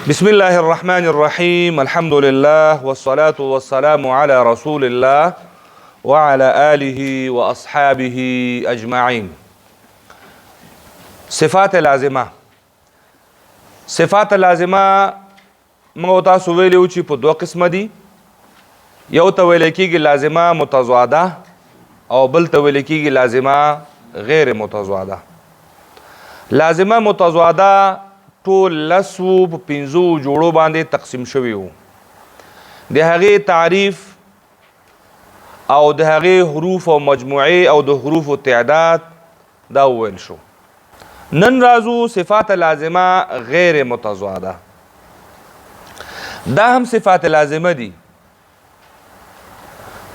بسم الله الرحمن الرحيم. الحمد لله والصلاة والسلام على رسول الله وعلى آله وأصحابه أجمعين. صفات لازمه. صفات لازمه موږ تاسو ویلو چې په دوه قسمه دي. یو ته ویل کېږي لازمه متضاده او بل ته ویل کېږي لازمه غیر متضاده. لازمه متضاده ټول لسو په 5 جوړو باندې تقسیم شوي وو. د هغې تعریف او د هغې حروف او مجموعې او د حروف تعداد دا وویل شو. نن راځو صفات لازمه غیر متضاده. دا هم صفات لازمه دي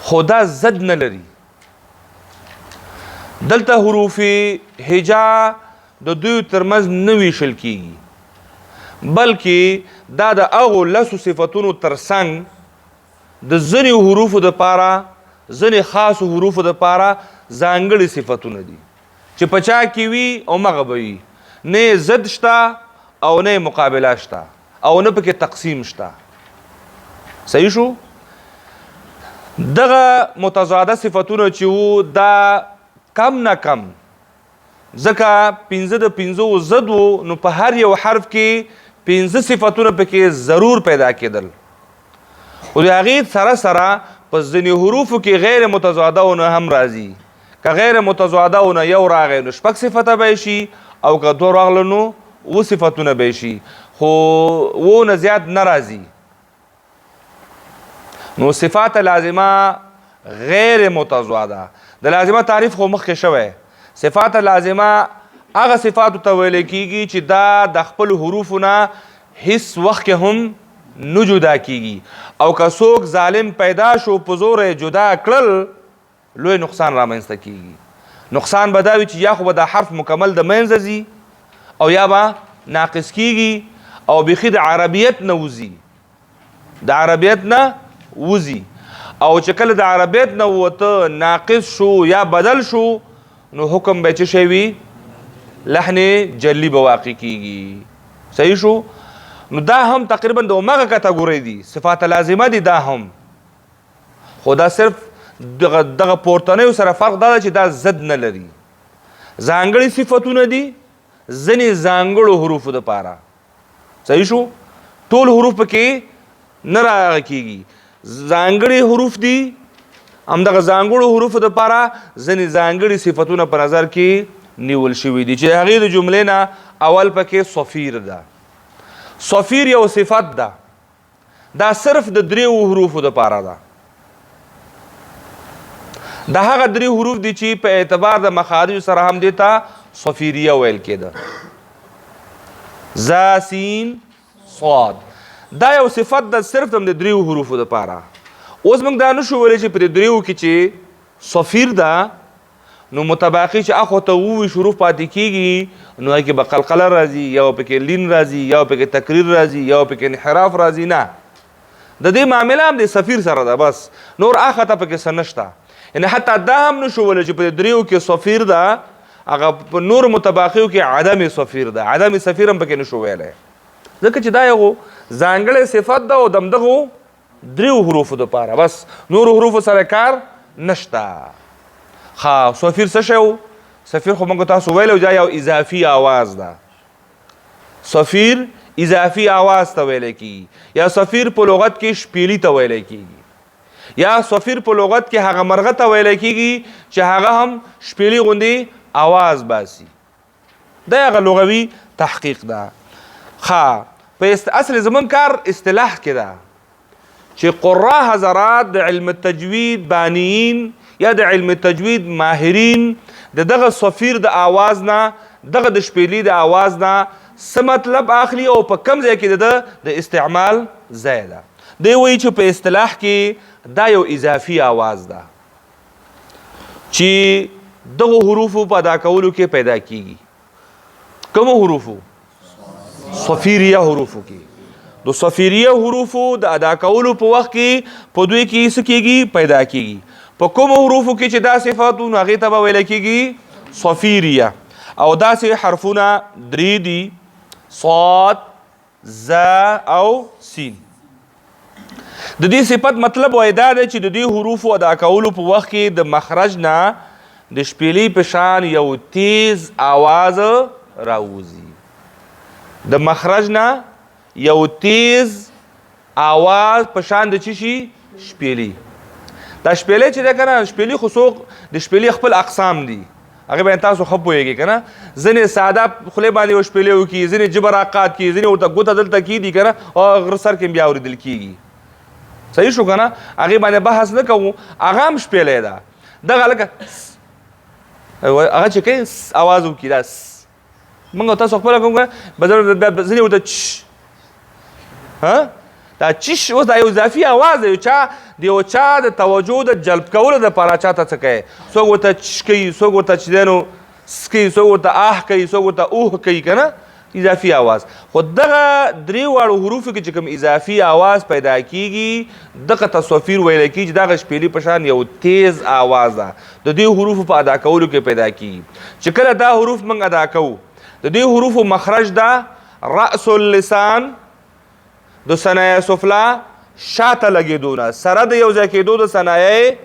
خو دا ضد نه لري. دلته حروف هجا د دوی ترمنځ نه ویشل کیږي بلکې دا د هغو لسو صفتونو ترڅنګ د ځینې حروفو دپاره ځینې خاصو حروفو دپاره ځانګړي صفتونه دي چې په چا کې وي او مغه به وي. نه ضد شته او نه مقابله شته او نه پکې تقسیم شته. صحیح شو؟ دغه متضاده صفتونه چې وو دا کم نه کم ځکه 5 د 5 ضد وو نو په هر یو حرف کې 5 صفتونه پکې ضرور پیدا کېدل. خو د هغې سره سره په ځینې حروفو کې غیر متضادهونه هم راځي. که غیر متضادهونه یو راغی نو 6 صفته به شي او که 2 راغله نو 7 صفتونه به شي خو 7 نه زیات نه راځي. نو صفات لازمه غیر متضاده. د لازمه تعریف خو مخکې شوی. صفات لازمه هغه صفاتو ته ویل کیږي چې دا د خپل حروفو نه هیڅ وخت کې هم نه جدا کیږي او که څوک ظالم پیدا شو په زور جدا کړل لوی نقصان رامنځته کیږي. نقصان به دا وي چې یا خو به دا حرف مکمل د منځه ځي او یا به ناقص کیږي او بیخي د عربیت نه وځي. د عربیت نه وځي او چې کله د عربیت نه وته ناقص شو یا بدل شو نو حکم به څه شی وي؟ لحن جلی به واقع کیږي. صحیح شو؟ نو دا هم تقریبا د همغه کټګورۍ دي. صفات لازمه دي دا هم خو دا صرف دغه پورتنیو سره فرق دا ده چې دا ضد نه لري. ځانګړي صفتونه دي ځینې ځانګړو حروفو دپاره. صحیح شو؟ ټول حروف پکې نه راغه کیږي. ځانګړي حروف دي همدغه ځانګړو حروفو دپاره ځینې ځانګړي صفتونه په نظر کې نیول شوي دي چې د هغې د جملې نه اول پکې صفیر ده. صفیر یو صفت ده. دا صرف د 3 حروفو دپاره ده. دا هغه 3 حروف دي چې په اعتبار د مخارج سره هم دې ته صفیریه ویل کېده. ذا سین صاد دا یو صفت ده صرف د 3 حروفو دپاره. اوس موږ دا نشو ویلی چې په دې 3 کې چې صفیر ده نو متباقي چې اخو ته 7 حروف پاتې کېږي نو هغې کې به قلقله راځي یا پکې لین راځي یا پکې تکریر راځي یا پکې انحراف راځي. نه د دې معامله هم د صفیر سره ده. بس نور اخته پکې څه نشته. یعنې حتی دا هم نشو ویلی چې په دې 3 کې صفیر ده هغه په نور متباقیو کې عدم صفیر ده. عدم صفیر هم پکې نشو ویلی ځکه چې دا یو ځانګړی صفت ده او د همدغو 3 حروفو دپاره. بس نور حروفو سره کار نشته. ها صفیر څه شی و؟ صفیر خو موږ تاسو ویلی دا یو اضافي آواز ده. صفیر اضافي آواز ته ویلی کېږي یا صفیر په لغت کې شپیلي ته ویلی کېږي یا صفیر په لغت کې هغه مرغه ته ویلی کېږي چې هغه هم شپیلي غوندې آواز باسي. دا هغه لغوي تحقیق ده. ها په اصل زمون کار اصطلاح کې ده چې قرا حضرات د علم التجوید بانیین یا د علم التجوید ماهرین دغه صفیر د آواز نه دغه د شپیلي د آواز نه څه مطلب اخلي او په کم ځای کې د استعمال ځای ده. دی وایي چې په اصطلاح کې دا یو اضافي آواز ده چې دغه حروفو په ادا کولو کې پیدا کیږي. کومو حروفو؟ صفیریه حروفو کې. د صفیریه حروفو د ادا کولو په وخت کې په دوی کې څه کیږي؟ پیدا کیږي. په کومو حروفو کې چې دا صفات نو هغې ته به ویلی کېږي صفیریه. او داسې حرفونه 3 دي: صاد، زا او سین. د دې صفت مطلب وای دا دی چې د دې حروفو ادا کولو په وخت کې د مخرج نه د شپېلې په شان یو تیز آواز راوځي. د مخرج نه یو تیز آواز په شان د چی شي شپېلې. دا شپېلې چې ده که نه شپېلې خو څوک د شپېلې خپل اقسام دي هغې باندې تاسو ښه پوهېږئ که نه. ځینې ساده خولې باندې یو شپېلې وکړي، ځینې جبه راقات کړي، ځینې ورته ګوته دلته کېږدي که نه او غره سر کې بیا اورېدل کېږي. صحیح شو که نه؟ هغې باندې بحث نه کوو. هغه هم شپېلی ده. دغه لکه هغه چې کوي اواز وکړي دا موږ تاسو خپله کوم که ځینې ورته چش دا چش اوس دا یو اضافي اواز دی. د یو چا د توجه د جلب کولو دپاره چاته څه کوي. څوک ورته چش کوي، څوک ورته چې دی نو س کوي، څوک ورته آه کوي، څوک ورته اوه کوي که نه اضافي آواز. خو دغه درې واړو حروفو کې چې کوم اضافي آواز پیدا کیږي دغه ته صفیر ویلی کېږي چې دغه شپېلې په شان یو تیز آواز ده د دې حروفو په ادا کولو کې پیدا کیږي. چې کله دا حروف موږ ادا کوو د دې حروفو مخرج ده رأس اللسان د ثنایه سفلا شاته لګېدو نه سره د یو ځای کېدو د ثنایه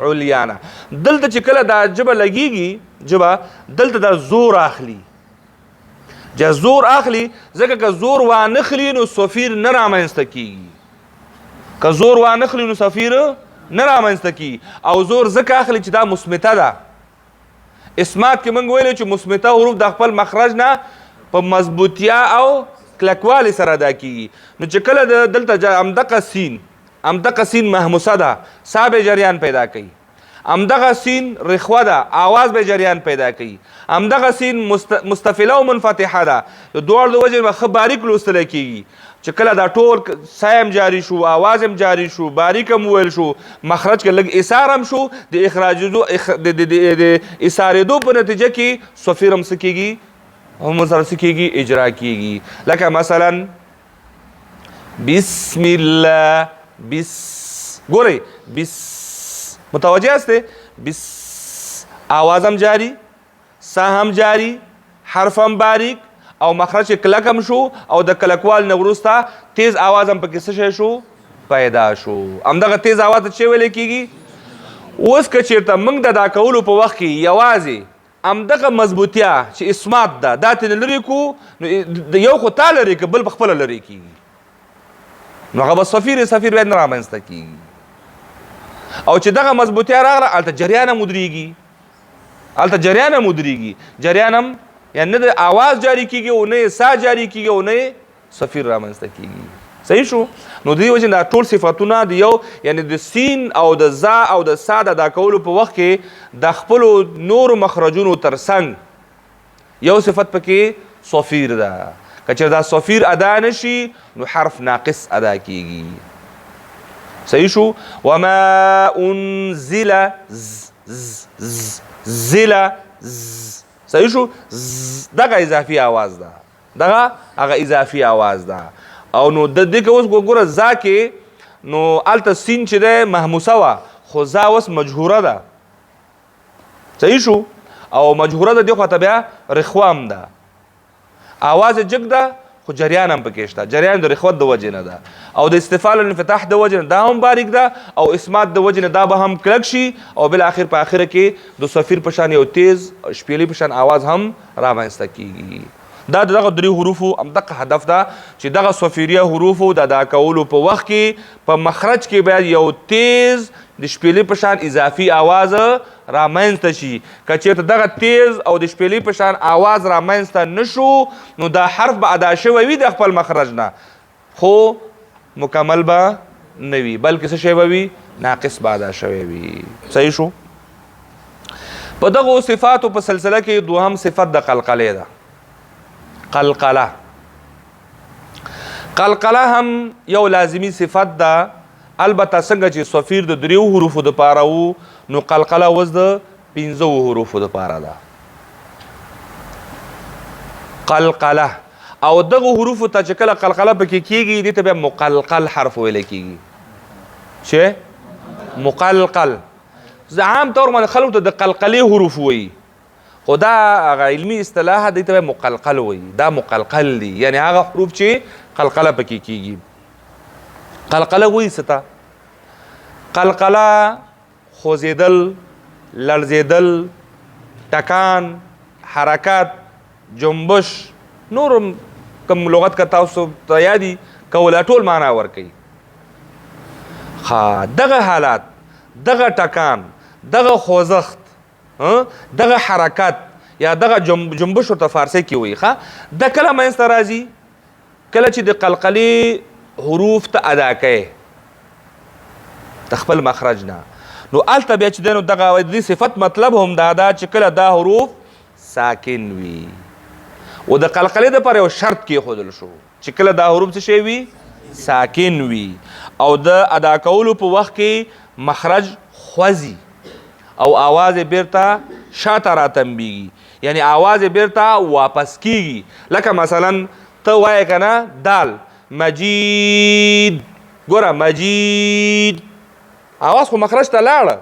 علیا نه. دلته چې کله دا ژبه لګېږي ژبه دلته دا زور اخلي. چې زور اخلي ځکه که زور وانخلي نو صفیر نه رامنځته کېږي. که زور وانخلي نو صفیر نه رامنځته کېږي. او زور ځکه اخلي چې دا مثبته ده. اسمات کې موږ ویلو چې مثبته حروف د خپل مخرج نه په مضبوطیا او کلکوالي سره ادا کېږي. نو چې کله دلته همدغه سین محموسه ده سا به جریان پیدا کوي. همدغه سین رخوه ده آواز به جریان پیدا کوي. همدغه سین مستفله او منفتحه ده د دواړو د وجې به ښه باریک لوستلی کېږي. چې کله دا ټول سایم جاری شو، آواز هم جاری شو، باریک هم وویل شو، مخرج کې لږ اثار هم شو، د اثارېدو په نتیجه کې صفیر هم څه کېږي هم سره څه کېږي اجرا کېږي. لکه مثلا بسم الله ګورئ متوجه هستئ بس آواز هم جاری، سا هم جاری، حرف هم باریک او مخرج کلک هم شو او د کلکوال نه وروسته تیز آواز هم پکې څه شی شو پیدا شو. همدغه تیز آواز ته څه ویلی کېږي. اوس که چېرته موږ د ادا کولو په وخت کې یوازې همدغه مضبوطیا چې اسمات ده دا ترې لرې کړو نو د یو خو تا لرې که بل په خپله لرې کېږي نو هغه به صفیر باید نه رامنځته کېږي. او چې دغه مضبوطیا راغله هلته جریان هم ودرېږي. جریان هم یعنی نه د آواز جاری کېږي او نه یې سا جاری کېږي او نه یې صفیر رامنځته کېږي. صحیح شو. نو د دې وجې دا ټول صفتونه د یو یعنی د سین او د زا او د سا د ادا کولو په وخت کې د خپلو نورو مخرجونو ترڅنګ یو صفت پکې صفیر ده. که چېرې دا صفیر ادا نشي نو حرف ناقص ادا کېږي. صحیح شو. وما انزل زل صحیح شو. دغه اضافي آواز ده. دغه هغه اضافي آواز ده. او نو د دې کې اوس ګوره زا کې نو هلته سین چې دی محموسه وه خو زا اوس مجهوره ده. صحیح شو. او مجهوره ده دې خواته بیا رخوه هم ده. آواز جګ ده خو جریان هم پکې شته. جریان د رخوت د وجې نه ده او د استفعال الانفتاح د وجې نه دا هم باریک ده او اسمات د وجې نه دا به هم کلک شي او بالاخر په آخره کې د صفیر په شان یو تیز شپېلې په شان آواز هم رامنځته کېږي. دا دغه درې حروفو همدغه هدف ده چې دغه صفیریه حروفو د ادا کولو په وخت کې په مخرج کې باید یو تیز د شپېلې په شان اضافي آواز رامنځته شي. که چېرته دغه تیز او د شپېلې په شان آواز رامنځته نه شو نو دا حرف به ادا شوی وي د خپل مخرج نه خو مکمل به نه وي بلکې څه شی به وي ناقص به ادا شوی وي. صحیح شو. په دغو صفاتو په سلسله کې دوهم صفت د قلقلې ده. قلقله هم یو لازمی صفت ده. البته څنګه چې صفیر د دریو حروفو دپاره و نو قلقله اوس د 15 حروفو دپاره ده. قلقله او دغه حروفو ته چې کله قلقله پکې کېږي دې ته بیا مقلقل حرف ویلی کېږي. چې مقلقل عام طور باندې خلکو ته د قلقلې حروف وایي خو دا هغه علمي اصطلاح دی ته مقلقل وایي دا مقلقل دی یعنی هغه حروف چې قلقله پکې کیږي قلقله وایي څه ته قلقله خوځېدل لړزېدل ټکان حرکت جنبش نورم کم لغت که تاسو ته یادي کوله ټول معنا ورکوي دغه حالات دغه ټکان دغه خوځښت دغه حرکت یا دغه جنبش ورته فارسی کې وایي ښه دا کله منځته راځي کله چې د قلقلې حروف ته ادا کوي د خپل مخرج نه نو هلته بیا چې دی نو دغه د صفت مطلب هم دا ده چې کله دا حروف ساکن وي او د قلقلې دپاره یو شرط کېښودل شو چې کله دا حروف څه شی وي ساکن وي او د ادا کولو په وخت کې مخرج خوځي او آواز یې بیرته شاته راتنبیږي یعنی آواز یې بیرته واپس کیږي لکه مثلا ته وایې که نه دال مجید ګوره مجید آواز خو مخرج ته لاړه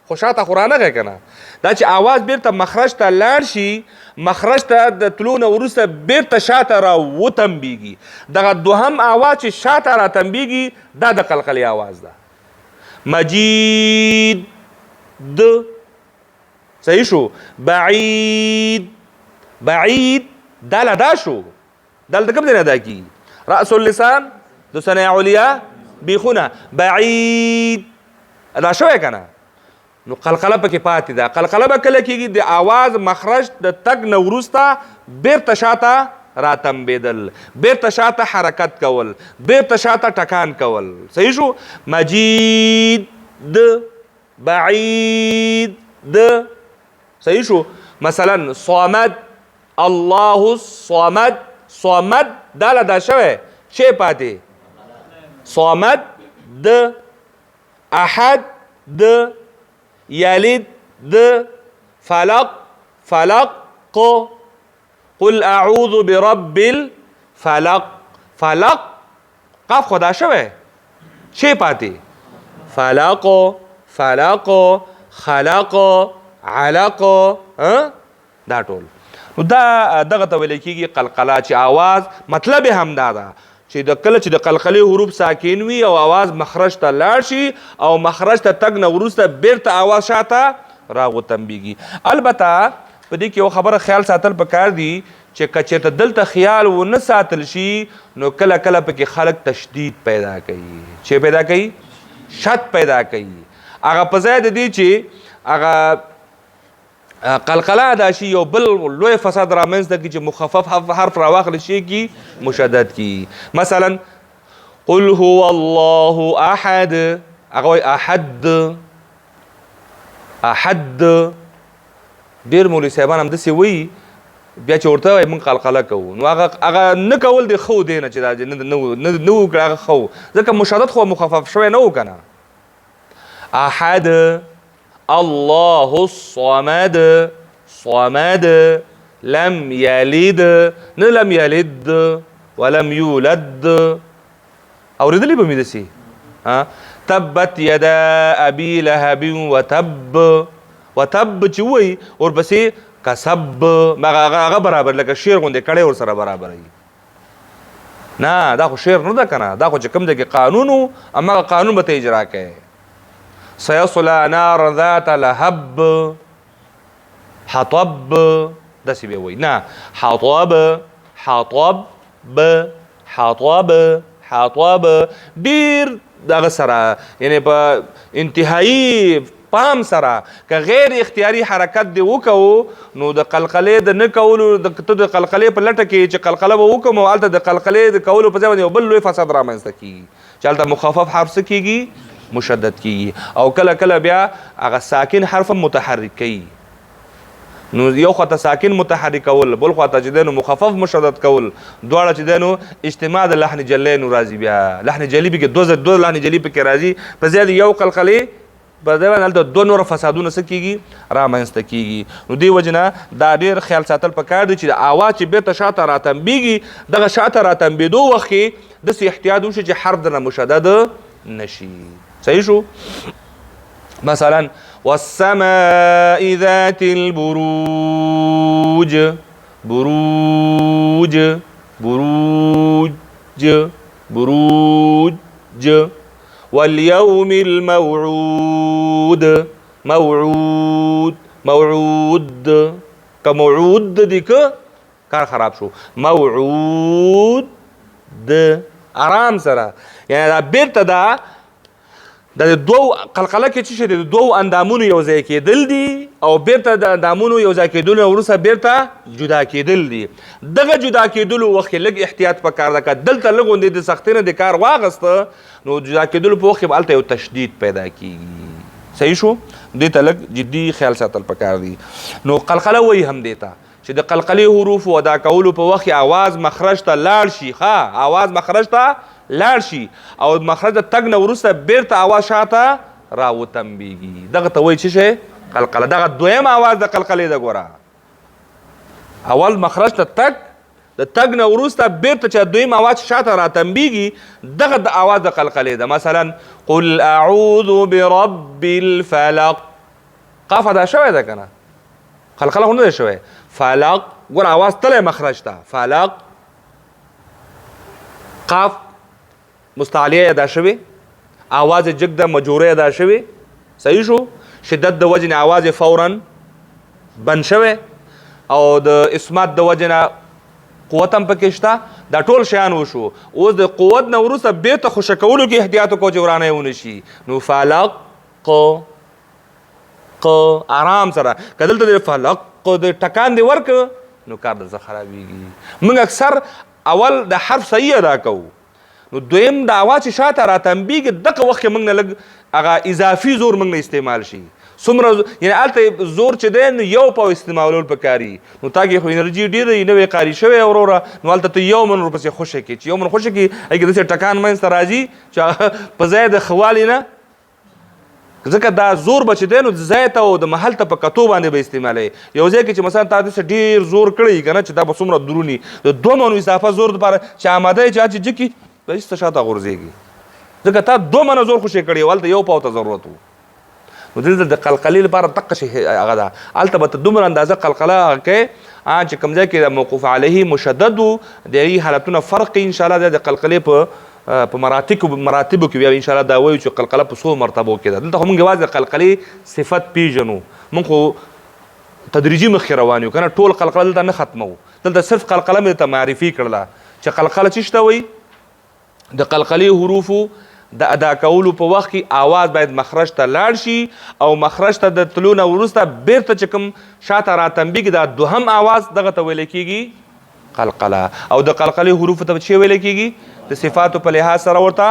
خو شاته خو رانغی که نه دا چې آواز بیرته مخرج ته لاړ شي مخرج ته د تلو نه وروسته بیرته شاته را وتنبیږي دغه دوهم آواز چې شاته را تنبیږي دا د قلقلې آواز ده مجید د صحیح شو بعید بعید دال ادا شو دال د کوم ځای نه ادا کیږي رأس اللسان د ثنایا علیا بیخونه بعید ادا شوی که نه نو قلقله پکې پاتې ده قلقله به کله کېږي د آواز مخرج د تګ نه وروسته بیرته شاته راتنبېدل بیرته شاته حرکت کول بیرته شاته ټکان کول صحیح شو مجید د بعید د صحیح شو مثلا صامد الله الصمد صمد دا ادا شوی شی پاتې صامد د احد د یلد د فلق فلق قل اعوذ برب الفلق فلق قاف خدا شوی شی پاتې فلق فلق خلق علق دا ټول نو دا دغه ته ویل کېږي قلقله چې آواز مطلب یې همدا ده چې د کله چې د قلقلې حروف ساکن وي او آواز مخرج ته لاړ شي او مخرج ته تګ نه وروسته بیرته آواز شاته راغوتنبیږي البته په دې کې یو خبره خیال ساتل پکار دي چې که چېرته دلته خیال ونه ساتل شي نو کله کله پکې خلک تشدید پیدا کوي چې پیدا کوي شد پیدا کوي هغه په ځای د دې چې هغه قلقله ادا شي یو بل لوی فساد رامنځته کړي چې مخفف حرف راواخلی شي کی مشدد کی مثلا قل هو الله احد هغه وایي احد احد ډېر مولوي صاحبان همداسې وایي بیا چې ورته وایي موږ قلقله کوو نو هغه نه کول د ښه دی نه چې دا نه وکړه هغه ښه ځکه مشدد خو مخفف شوی نه و که نه احد الله الصمد صمد لم يلد نه لم يلد ولم يولد اورېدلی به مې داسې تبت یدا ابي لهب وتب وتب چې وایي ورپسې کسب هغه برابر لکه شعر غوندې کړی ورسره برابروي نه دا خو شعر نه ده که نه دا خو چې کوم ځای کې قانون و هماغه قانون به ته اجرا کوي سيصلى نارا ذات لهب حطب داسې به وایي نه حطب حطب حطب حطب ډېر دغه سره یعنی په انتهایی پام سره که غیر اختیاري حرکت دی وکړو نو د قلقلې د نه کولو ته د قلقلې په لټه کې چې قلقله به وکړم او هلته د قلقلې د کولو په ځای باندې یو بل لوی فساد رامنځته کېږي چې هلته مخفف حرف څه کېږي مشدد کېږي او کله کله بیا هغه ساکن حرف متحرک کوي نو یو خواته ساکن متحرک کول بل خواته چې دی نو مخفف مشدد کول دواړه چې دی نو اجتماع د لحن جلی نو راځي بیا لحن جلی پکې دو لحن جلی پکې راځي په ځای د یو قلقلې په ځای باندې هلته دوه نوره فسادونه څه کېږي رامنځته کېږي نو دې وجې نه دا ډېر خیال ساتل پکار دی چې د آواز چې بیرته شاته راتنبیږي دغه شاته راتنبېدو وخت کې داسې احتیاط وشي چې حرف درنه مشدد نشي صحیح شو مثلا والسماء ذات البروج بروج بروج بروج واليوم الموعود موعود موعود كموعود دي کار خراب شو موعود آرام سره یعنی دا بیرته دا د دوو قلقله کې چې د دوو اندامونو یو ځای کېدل دي او بیرته د اندامونو یو ځای کېدلو وروسته بیرته جدا کېدل دي. دغه جدا کېدلو وخت کې لږ احتیاط پکار ده. که دلته لږ غوندې د سختۍ نه د کار واغسته نو جدا کېدلو په وخت کې به هلته یو تشدید پیدا کېږي. صحیح شو؟ دې ته لږ جدي خیال ساتل پکار دي. نو قلقله وایي هم دې ته چې د قلقلې حروفو ادا کولو په وخت کې آواز مخرج ته لاړ شي. ښه آواز مخرج ته لاړ شي او مخرج د تګ نه وروسته بیرته آواز شاته راوتمبېږي. دغه ته وایي څه شی؟ قلقله. دغه دویم آواز د قلقلې ده. ګوره اول مخرج ته تګ، د تګ نه وروسته بیرته چې دویم آواز شاته راتمبېږي دغه د آواز د قلقلې ده. مثلا قل اعوذ برب الفلق. قاف ادا شوی ده که نه؟ قلقله خو نه ده شوی. فلق ګوره آواز تلی مخرج ته. فلق قاف مستعلیه ادا شوی، آواز جګ ده مجوره ادا شوی. صحیح شو؟ شدت د وجې نه آواز فورا بند شوی او د اسمات د وجې نه قوت هم پکې شته. دا ټول شیان وشو. اوس د قوت نه وروسته بیرته خوشه کولو کې احتیاط وکړو چې ورانه یې ونه شي. نو فلق آرام سره که دلته د فلق د ټکان دې ورکړه نو کار درڅه خرابېږي. موږ اکثر اول د حرف صحیح ادا کوو نو دویم د آواز چې شاته راتمبېږي دغه وخت کې موږ نه لږ هغه اضافي زور موږ نه استعمال شي. څومره یعنې هلته زور چې دی نو یو پاو استعمالول پکاري. نو تا کې خو انرژي ډېره وي، نوی قاري شوی وروره، نو هلته ته یو من ورپسې خوشه کړي. چې یو من خوشه کړي هغې کې داسې ټکان منځته راځي چې په ځای د ښه والي نه ځکه دا زور به چې دی نو ځای ته او د محل ته په کتو باندې به استعمالوي. یو ځای کې چې مثلا تا داسې ډېر زور کړی که نه چې دا به څومره دروني د دوه منو اضافه زور دپاره چې آماده یې چې هر چې جکي ایسته شاته غورځېږي ځکه تا 2 منه زور خوشې کړی و هلته یو پاو ته ضرورت و. نو دلته د قلقلې لپاره دقه شی هغه ده. هلته به ته دومره اندازه قلقله هغه کوې چې کوم ځای کې د موقوف علیه مشدد و د هغې حالتونه فرق کوي. انشاءالله د قلقلې په مراتبو کې بیا انشاءالله دا وایو چې قلقله په څو مرتبو کې ده. دلته خو موږ یوازې د قلقلې صفت پیژنو. موږ خو تدریجي مخکې روان یو که نه. ټول قلقله دلته نه ختمو. دلته صرف قلقله مې ته معرفي کړله چې قلقله څه شته وایي. د قلقلې حروفو د ادا کولو په وخت کې آواز باید مخرج ته لاړ شي او مخرج ته د تلو نه وروسته بیرته چې کوم شاته راتمبېږي دا دوهم آواز دغه ته ویلی کېږي قلقله. او د قلقلې حروفو ته څه ویلی کېږي؟ د صفاتو په لحاظ سره ورته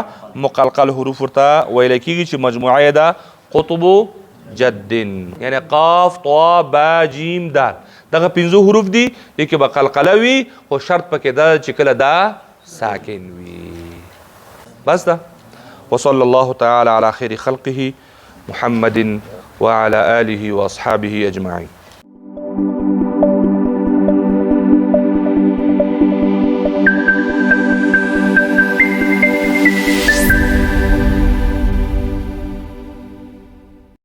مقلقل حروف ورته ویلی کېږي چې مجموعه یې ده قطب جد، یعنی قاف طا با جیم دال. دغه 5 حروف دي دې کې به قلقله وي خو شرط پکې ده چې کله دا ساکن وي. بس ده. وصلى الله تعالى على خير خلقه محمد وعلى آله وأصحابه أجمعين.